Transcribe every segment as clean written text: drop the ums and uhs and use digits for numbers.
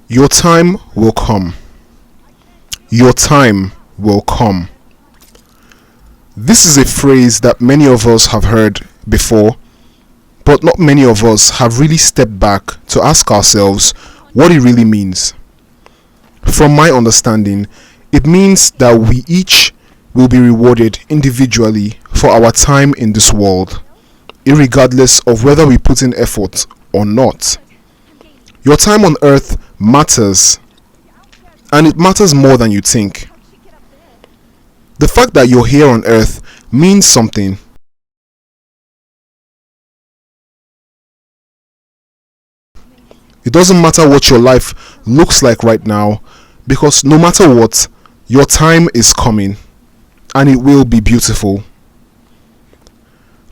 Your time will come. Your time will come. This is a phrase that many of us have heard before, but not many of us have really stepped back to ask ourselves what it really means. From my understanding, it means that we each will be rewarded individually for our time in this world, irregardless of whether we put in effort or not. Your time on earth matters, and it matters more than you think. The fact that you're here on earth means something. It doesn't matter what your life looks like right now, because no matter what, your time is coming, and it will be beautiful.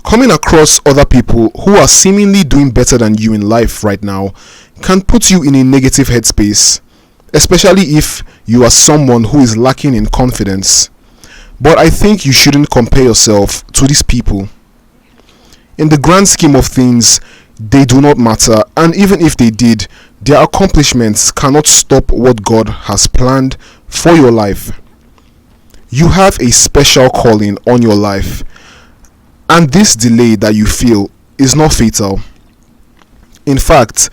Coming across other people who are seemingly doing better than you in life right now can put you in a negative headspace, especially if you are someone who is lacking in confidence. But I think you shouldn't compare yourself to these people. In the grand scheme of things, they do not matter, and even if they did, their accomplishments cannot stop what God has planned for your life. You have a special calling on your life, and this delay that you feel is not fatal. In fact,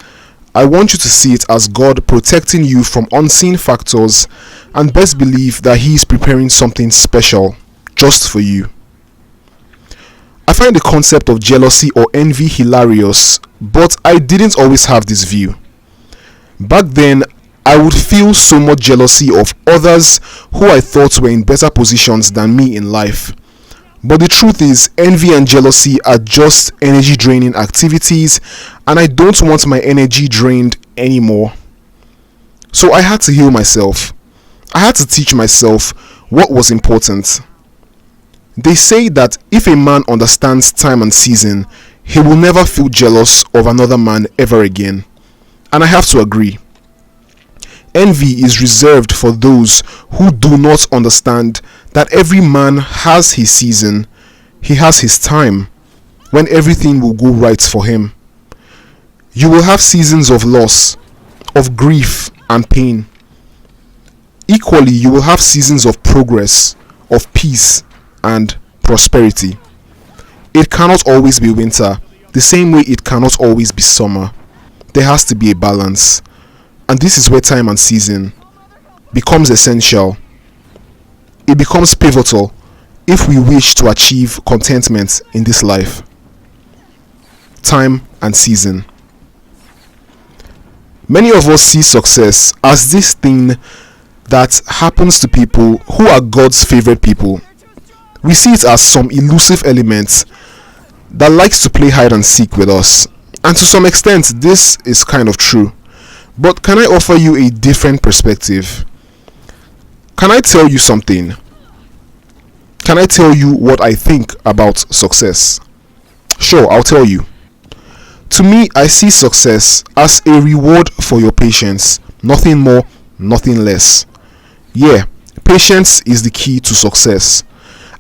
I want you to see it as God protecting you from unseen factors, and best believe that He is preparing something special just for you. I find the concept of jealousy or envy hilarious, but I didn't always have this view. Back then, I would feel so much jealousy of others who I thought were in better positions than me in life. But the truth is, envy and jealousy are just energy draining activities, and I don't want my energy drained anymore. So I had to heal myself. I had to teach myself what was important. They say that if a man understands time and season, he will never feel jealous of another man ever again. And I have to agree. Envy is reserved for those who do not understand that every man has his season, he has his time, when everything will go right for him. You will have seasons of loss, of grief and pain. Equally, you will have seasons of progress, of peace and prosperity. It cannot always be winter, the same way it cannot always be summer. There has to be a balance. And this is where time and season becomes essential. It becomes pivotal if we wish to achieve contentment in this life. Time and season. Many of us see success as this thing that happens to people who are God's favorite people. We see it as some elusive element that likes to play hide and seek with us. And to some extent, this is kind of true. But can I offer you a different perspective? Can I tell you something? Can I tell you what I think about success? Sure, I'll tell you. To me, I see success as a reward for your patience. Nothing more, nothing less. Yeah, patience is the key to success.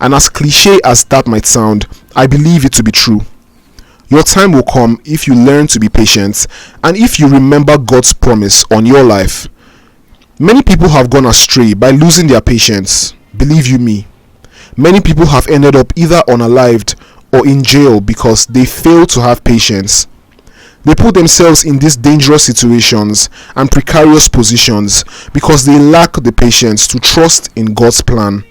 And as cliche as that might sound, I believe it to be true. Your time will come if you learn to be patient and if you remember God's promise on your life. Many people have gone astray by losing their patience. Believe you me. Many people have ended up either unalived or in jail because they failed to have patience. They put themselves in these dangerous situations and precarious positions because they lack the patience to trust in God's plan.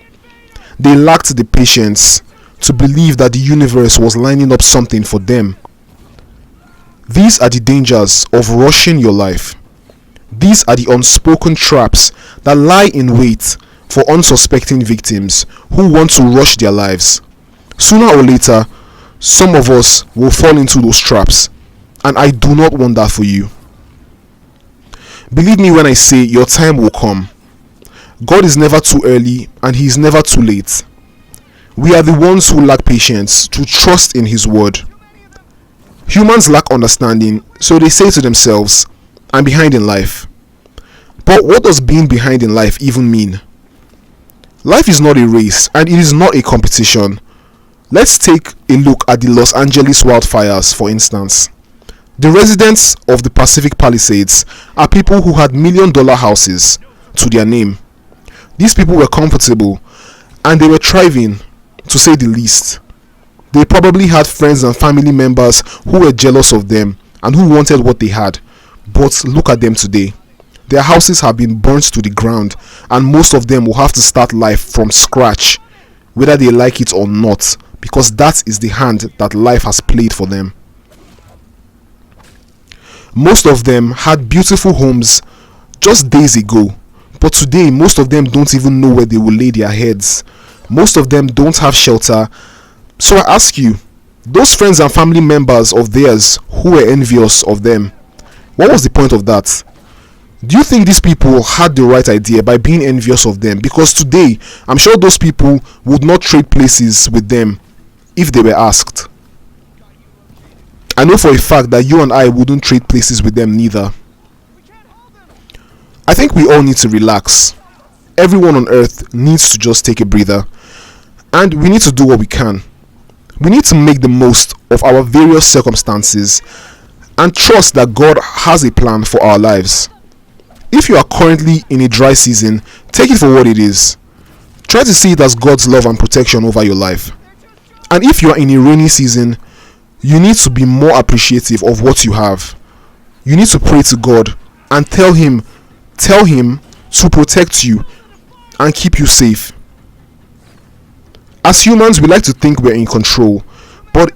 They lacked the patience to believe that the universe was lining up something for them. These are the dangers of rushing your life. These are the unspoken traps that lie in wait for unsuspecting victims who want to rush their lives. Sooner or later, some of us will fall into those traps, and I do not want that for you. Believe me when I say your time will come. God is never too early and He is never too late. We are the ones who lack patience to trust in His word. Humans lack understanding, so they say to themselves, I'm behind in life. But what does being behind in life even mean? Life is not a race and it is not a competition. Let's take a look at the Los Angeles wildfires, for instance. The residents of the Pacific Palisades are people who had $1 million houses to their name. These people were comfortable and they were thriving, to say the least. They probably had friends and family members who were jealous of them and who wanted what they had. But look at them today. Their houses have been burnt to the ground and most of them will have to start life from scratch, whether they like it or not, because that is the hand that life has played for them. Most of them had beautiful homes just days ago, but today most of them don't even know where they will lay their heads. Most of them don't have shelter. So I ask you, those friends and family members of theirs who were envious of them, what was the point of that? Do you think these people had the right idea by being envious of them? Because today, I'm sure those people would not trade places with them if they were asked. I know for a fact that you and I wouldn't trade places with them neither. I think we all need to relax. Everyone on earth needs to just take a breather. And we need to do what we can. We need to make the most of our various circumstances and trust that God has a plan for our lives. If you are currently in a dry season, take it for what it is. Try to see it as God's love and protection over your life. And if you are in a rainy season, you need to be more appreciative of what you have. You need to pray to God and tell him to protect you and keep you safe. As humans, we like to think we're in control, but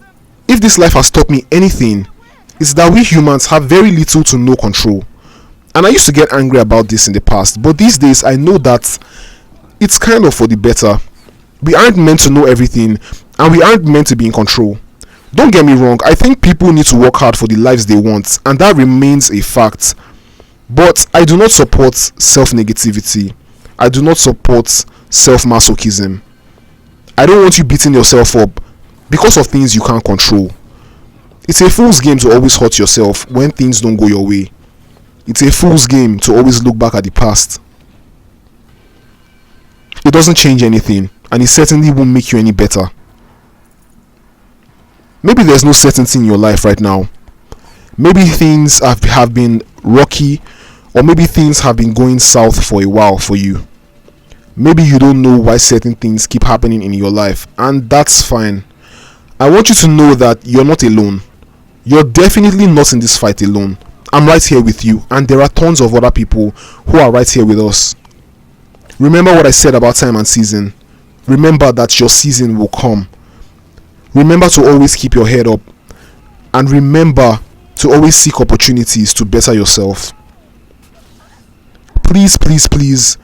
if this life has taught me anything, it's that we humans have very little to no control. And I used to get angry about this in the past, but these days I know that it's kind of for the better. We aren't meant to know everything, and we aren't meant to be in control. Don't get me wrong, I think people need to work hard for the lives they want, and that remains a fact. But I do not support self-negativity. I do not support self-masochism. I don't want you beating yourself up because of things you can't control. It's a fool's game to always hurt yourself when things don't go your way. It's a fool's game to always look back at the past. It doesn't change anything, and it certainly won't make you any better. Maybe there's no certainty in your life right now. Maybe things have been rocky, or maybe things have been going south for a while for you. Maybe you don't know why certain things keep happening in your life, and that's fine. I want you to know that you're not alone. You're definitely not in this fight alone. I'm right here with you, and there are tons of other people who are right here with us. Remember what I said about time and season. Remember that your season will come. Remember to always keep your head up, and remember to always seek opportunities to better yourself. Please, please, please,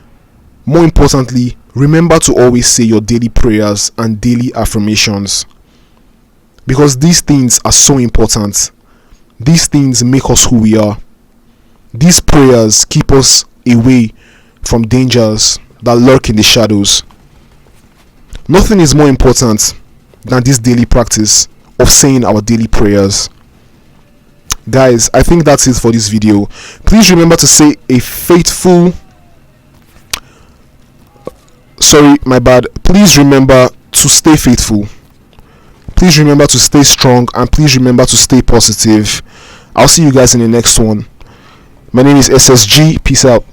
more importantly, remember to always say your daily prayers and daily affirmations, because these things are so important. These things make us who we are. These prayers keep us away from dangers that lurk in the shadows. Nothing is more important than this daily practice of saying our daily prayers. Guys, I think that's it for this video. Please remember to say a faithful... Please remember to stay faithful. Please remember to stay strong, and please remember to stay positive. I'll see you guys in the next one. My name is SSG. Peace out.